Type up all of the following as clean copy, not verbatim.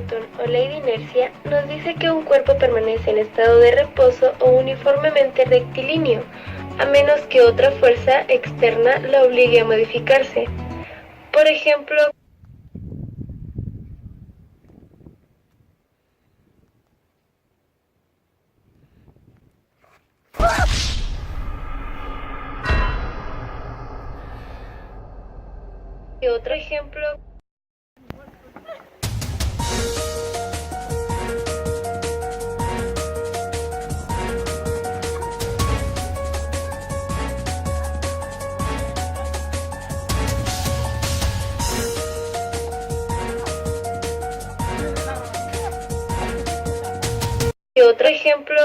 Newton o ley de inercia nos dice que un cuerpo permanece en estado de reposo o uniformemente rectilíneo, a menos que otra fuerza externa lo obligue a modificarse. Por ejemplo, y otro ejemplo, y otro ejemplo.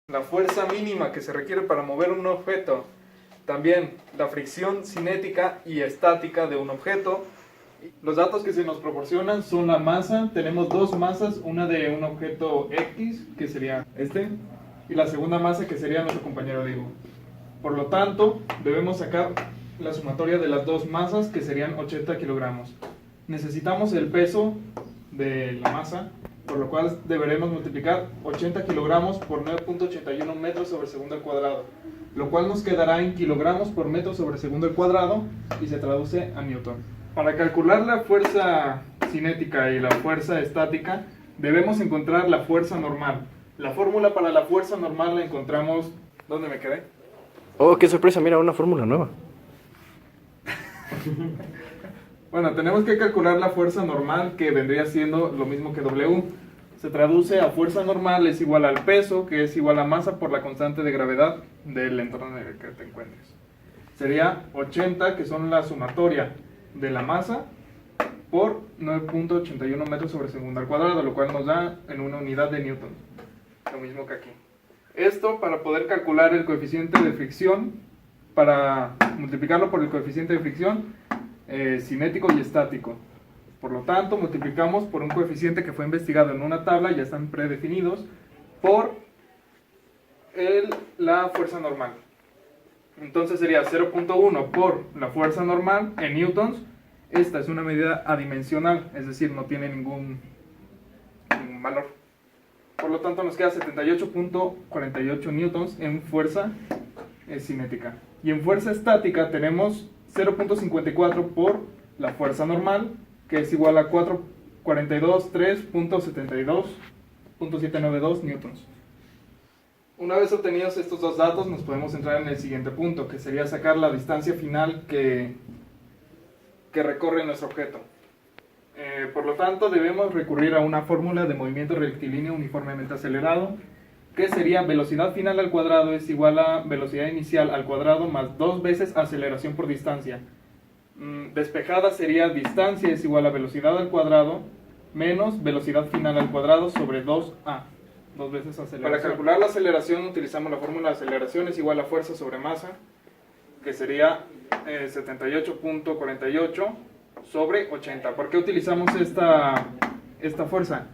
La fuerza mínima que se requiere para mover un objeto, también la fricción cinética y estática de un objeto. Los datos que se nos proporcionan son la masa. Tenemos dos masas, una de un objeto X, que sería este, y la segunda masa, que sería nuestro compañero dibujo. Por lo tanto, debemos sacar la sumatoria de las dos masas, que serían 80 kilogramos. Necesitamos el peso de la masa, por lo cual deberemos multiplicar 80 kilogramos por 9.81 metros sobre segundo al cuadrado, lo cual nos quedará en kilogramos por metro sobre segundo al cuadrado y se traduce a newton. Para calcular la fuerza cinética y la fuerza estática, debemos encontrar la fuerza normal. La fórmula para la fuerza normal la encontramos... ¿Dónde me quedé? Oh, qué sorpresa, mira, una fórmula nueva. Bueno, tenemos que calcular la fuerza normal, que vendría siendo lo mismo que W. Se traduce a fuerza normal es igual al peso, que es igual a masa por la constante de gravedad del entorno en el que te encuentres. Sería 80, que son la sumatoria de la masa, por 9.81 metros sobre segundo al cuadrado, lo cual nos da en una unidad de newton. Lo mismo que aquí. Esto para poder calcular el coeficiente de fricción, para multiplicarlo por el coeficiente de fricción, cinético y estático. Por lo tanto, multiplicamos por un coeficiente que fue investigado en una tabla, ya están predefinidos, por la fuerza normal. Entonces sería 0.1 por la fuerza normal en newtons. Esta es una medida adimensional, es decir, no tiene ningún valor. Por lo tanto, nos queda 78.48 newtons en fuerza cinética. Y en fuerza estática tenemos 0.54 por la fuerza normal, que es igual a 442.3.72.792 newtons. Una vez obtenidos estos dos datos, nos podemos entrar en el siguiente punto, que sería sacar la distancia final que recorre nuestro objeto. Por lo tanto, debemos recurrir a una fórmula de movimiento rectilíneo uniformemente acelerado, que sería velocidad final al cuadrado es igual a velocidad inicial al cuadrado más 2 veces aceleración por distancia. Despejada sería distancia es igual a velocidad al cuadrado menos velocidad final al cuadrado sobre 2a, 2 veces aceleración. Para calcular la aceleración utilizamos la fórmula de aceleración es igual a fuerza sobre masa, que sería 78.48 sobre 80. ¿Por qué utilizamos esta fuerza?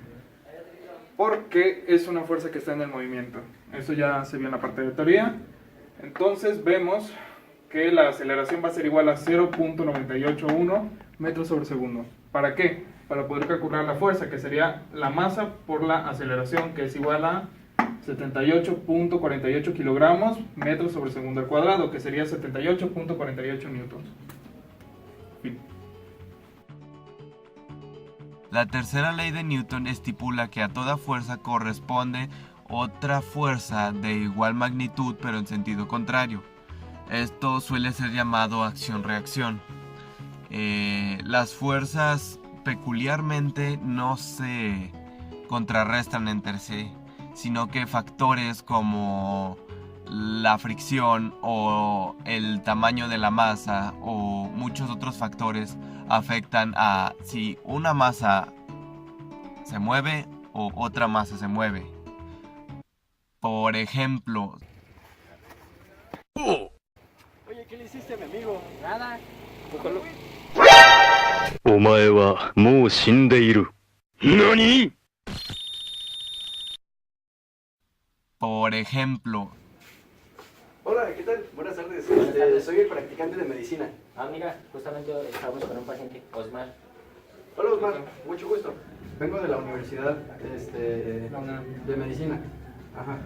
Porque es una fuerza que está en el movimiento. Eso ya se vio en la parte de teoría. Entonces vemos que la aceleración va a ser igual a 0.981 metros sobre segundo. ¿Para qué? Para poder calcular la fuerza, que sería la masa por la aceleración, que es igual a 78.48 kilogramos metros sobre segundo al cuadrado, que sería 78.48 newtons. Fin. La tercera ley de Newton estipula que a toda fuerza corresponde otra fuerza de igual magnitud pero en sentido contrario. Esto suele ser llamado acción-reacción. Las fuerzas peculiarmente no se contrarrestan entre sí, sino que factores como la fricción o el tamaño de la masa o muchos otros factores afectan a si una masa se mueve o otra masa se mueve. Por ejemplo... Oye, ¿qué le hiciste a mi amigo? Nada. Ojalá. お前はもう死んでいる。何？ Por ejemplo, Hola, ¿qué tal? Buenas tardes. Soy el practicante de medicina. Ah, mira, justamente estamos con un paciente, Osmar. Hola, Osmar. Mucho gusto. Vengo de la universidad de medicina. Ajá.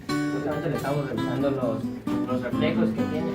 Justamente le estamos revisando los reflejos que tiene.